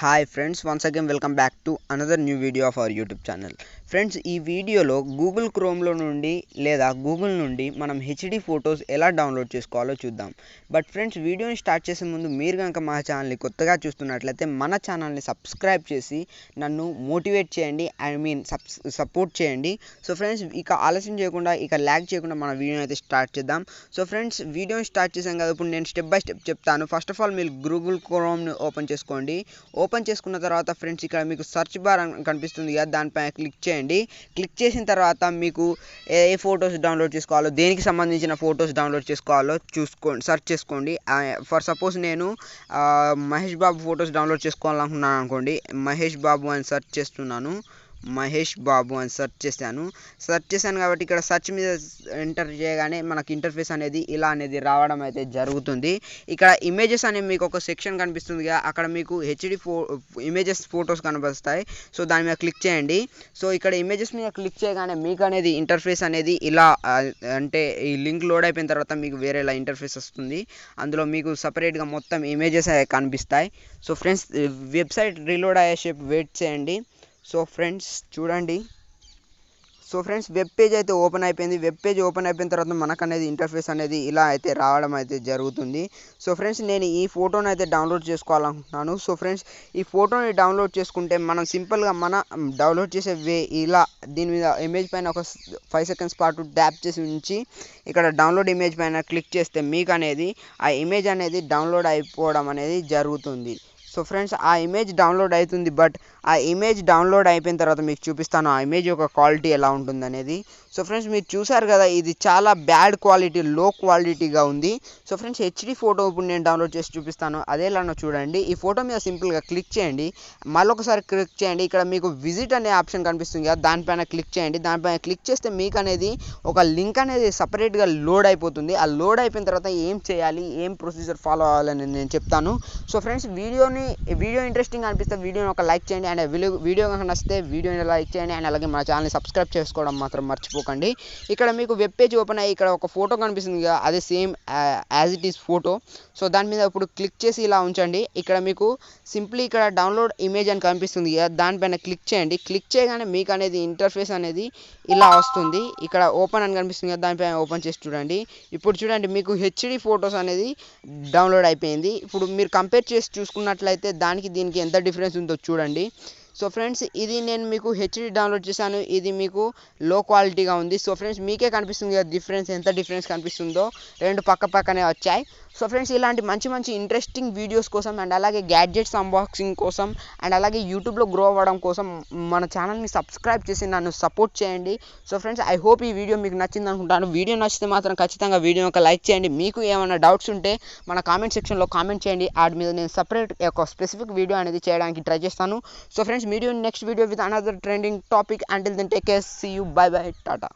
Hi friends, once again welcome back to another new video of our YouTube channel. Friends ఈ వీడియోలో Google క్రోమ్లో నుండి లేదా Google నుండి మనం హెచ్డి ఫొటోస్ ఎలా డౌన్లోడ్ చేసుకోవాలో చూద్దాం. బట్ ఫ్రెండ్స్ వీడియోని స్టార్ట్ చేసే ముందు మీరు కనుక మా ఛానల్ని కొత్తగా చూస్తున్నట్లయితే మన ఛానల్ని సబ్స్క్రైబ్ చేసి నన్ను మోటివేట్ చేయండి, సపోర్ట్ చేయండి. సో ఫ్రెండ్స్ ఇక ఆలస్యం చేయకుండా ల్యాగ్ చేయకుండా మన వీడియోని అయితే స్టార్ట్ చేద్దాం. సో ఫ్రెండ్స్ వీడియోని స్టార్ట్ చేసాం కదా, ఇప్పుడు నేను స్టెప్ బై స్టెప్ చెప్తాను. ఫస్ట్ ఆఫ్ ఆల్ మీరు గూగుల్ క్రోమ్ని ఓపెన్ చేసుకోండి. ఓపెన్ చేసుకున్న తర్వాత ఫ్రెండ్స్ ఇక్కడ మీకు సెర్చ్ బార్ కనిపిస్తుంది కదా, దానిపైన క్లిక్ చేయండి. క్లిక్ చేసిన తర్వాత మీకు ఏ ఫొటోస్ డౌన్లోడ్ చేసుకోవాలో, దేనికి సంబంధించిన ఫొటోస్ డౌన్లోడ్ చేసుకోవాలో సెర్చ్ చేసుకోండి. ఫర్ సపోజ్ నేను మహేష్ బాబు ఫొటోస్ డౌన్లోడ్ చేసుకోవాలనుకున్నాను అనుకోండి. మహేష్ బాబు అని సెర్చ్ చేస్తున్నాను. మహేష్ బాబు అని సెర్చ్ చేశాను కాబట్టి ఇక్కడ సెర్చ్ మీద ఎంటర్ చేయగానే మనకి ఇంటర్ఫేస్ అనేది ఇలా అనేది రావడం అయితే జరుగుతుంది. ఇక్కడ ఇమేజెస్ అనేవి మీకు ఒక సెక్షన్ కనిపిస్తుంది కదా, అక్కడ మీకు హెచ్డి ఇమేజెస్ ఫొటోస్ కనిపిస్తాయి. సో దాని మీద క్లిక్ చేయండి. సో ఇక్కడ ఇమేజెస్ మీద క్లిక్ చేయగానే మీకు అనేది ఇంటర్ఫేస్ అనేది ఇలా, అంటే ఈ లింక్ లోడ్ అయిపోయిన తర్వాత మీకు వేరేలా ఇంటర్ఫేస్ వస్తుంది. అందులో మీకు సపరేట్గా మొత్తం ఇమేజెస్ కనిపిస్తాయి. సో ఫ్రెండ్స్ వెబ్సైట్ రీలోడ్ అయ్యేసేపు వెయిట్ చేయండి. సో ఫ్రెండ్స్ చూడండి. సో ఫ్రెండ్స్ వెబ్ పేజ్ అయితే ఓపెన్ అయిపోయింది. వెబ్ పేజ్ ఓపెన్ అయిపోయిన తర్వాత మనకు అనేది ఇంటర్ఫేస్ అనేది ఇలా అయితే రావడం అయితే జరుగుతుంది. సో ఫ్రెండ్స్ నేను ఈ ఫోటోని అయితే డౌన్లోడ్ చేసుకోవాలనుకుంటున్నాను. సో ఫ్రెండ్స్ ఈ ఫోటోని డౌన్లోడ్ చేసుకుంటే మనం సింపుల్గా డౌన్లోడ్ చేసే ఇలా దీని మీద ఇమేజ్ పైన ఒక 5 seconds పాటు ట్యాప్ చేసి ఉంచి ఇక్కడ డౌన్లోడ్ ఇమేజ్ పైన క్లిక్ చేస్తే మీకు అనేది ఆ ఇమేజ్ అనేది డౌన్లోడ్ అయిపోవడం అనేది జరుగుతుంది. సో ఫ్రెండ్స్ ఆ ఇమేజ్ డౌన్లోడ్ అవుతుంది. బట్ ఆ ఇమేజ్ డౌన్లోడ్ అయిపోయిన తర్వాత మీకు చూపిస్తాను ఆ ఇమేజ్ యొక్క క్వాలిటీ ఎలా ఉంటుంది అనేది. సో ఫ్రెండ్స్ మీరు చూసారు కదా, ఇది చాలా బ్యాడ్ క్వాలిటీ, లో క్వాలిటీగా ఉంది. సో ఫ్రెండ్స్ హెచ్డి ఫోటో ఇప్పుడు నేను డౌన్లోడ్ చేసి చూపిస్తాను, అదేలానో చూడండి. ఈ ఫోటో మీద సింపుల్గా క్లిక్ చేయండి. మళ్ళొకసారి క్లిక్ చేయండి. ఇక్కడ మీకు విజిట్ అనే ఆప్షన్ కనిపిస్తుంది కదా, దానిపైన క్లిక్ చేయండి. దానిపైన క్లిక్ చేస్తే మీకు అనేది ఒక లింక్ అనేది సపరేట్గా లోడ్ అయిపోతుంది. ఆ లోడ్ అయిపోయిన తర్వాత ఏం చేయాలి, ఏం ప్రొసీజర్ ఫాలో అవ్వాలని నేను చెప్తాను. సో ఫ్రెండ్స్ వీడియో ఇంట్రెస్టింగ్ అనిపిస్తే వీడియోని ఒక లైక్ చేయండి. అండ్ వీడియో కనుక నచ్చితే వీడియోని లైక్ చేయండి. అండ్ అలాగే మన ఛానల్ని సబ్స్క్రైబ్ చేసుకోవడం మాత్రం మర్చిపోకండి. ఇక్కడ మీకు వెబ్ పేజ్ ఓపెన్ అయ్యి ఇక్కడ ఒక ఫోటో కనిపిస్తుంది కదా, అదే same as it is photo. So దాని మీద ఇప్పుడు క్లిక్ చేసి ఇలా ఉంచండి. ఇక్కడ మీకు సింప్లీ ఇక్కడ డౌన్లోడ్ ఇమేజ్ అని కనిపిస్తుంది కదా, దానిపైన క్లిక్ చేయండి. క్లిక్ చేయగానే మీకు అనేది ఇంటర్ఫేస్ అనేది ఇలా వస్తుంది. ఇక్కడ ఓపెన్ అని కనిపిస్తుంది కదా, దానిపైన ఓపెన్ చేసి చూడండి. ఇప్పుడు చూడండి మీకు హెచ్డి ఫొటోస్ అనేది డౌన్లోడ్ అయిపోయింది. ఇప్పుడు మీరు కంపేర్ చేసి చూసుకున్నట్లయితే దానికి దీనికి ఎంత డిఫరెన్స్ ఉందో చూడండి. సో ఫ్రెండ్స్ ఇది నేను మీకు హెచ్డి డౌన్లోడ్ చేశాను, ఇది మీకు లో క్వాలిటీగా ఉంది. సో ఫ్రెండ్స్ మీకే కనిపిస్తుంది కదా డిఫరెన్స్, ఎంత డిఫరెన్స్ కనిపిస్తుందో, రెండు పక్కనే వచ్చాయి. సో ఫ్రెండ్స్ ఇలాంటి మంచి ఇంట్రెస్టింగ్ వీడియోస్ కోసం అండ్ అలాగే గ్యాడ్జెట్స్ అన్బాక్సింగ్ కోసం అండ్ అలాగే యూట్యూబ్లో గ్రో అవ్వడం కోసం మన ఛానల్ని సబ్స్క్రైబ్ చేసి నన్ను సపోర్ట్ చేయండి. సో ఫ్రెండ్స్ ఐ హోప్ ఈ వీడియో మీకు నచ్చింది అనుకుంటాను. వీడియో నచ్చితే మాత్రం ఖచ్చితంగా వీడియో ఒక లైక్ చేయండి. మీకు ఏమైనా డౌట్స్ ఉంటే మన కామెంట్ సెక్షన్లో కామెంట్ చేయండి. వాటి మీద నేను సపరేట్ ఒక స్పెసిఫిక్ వీడియో అనేది చేయడానికి ట్రై చేస్తాను. So friends next video with another trending topic. Until then, take care. See you. Bye bye. Tata.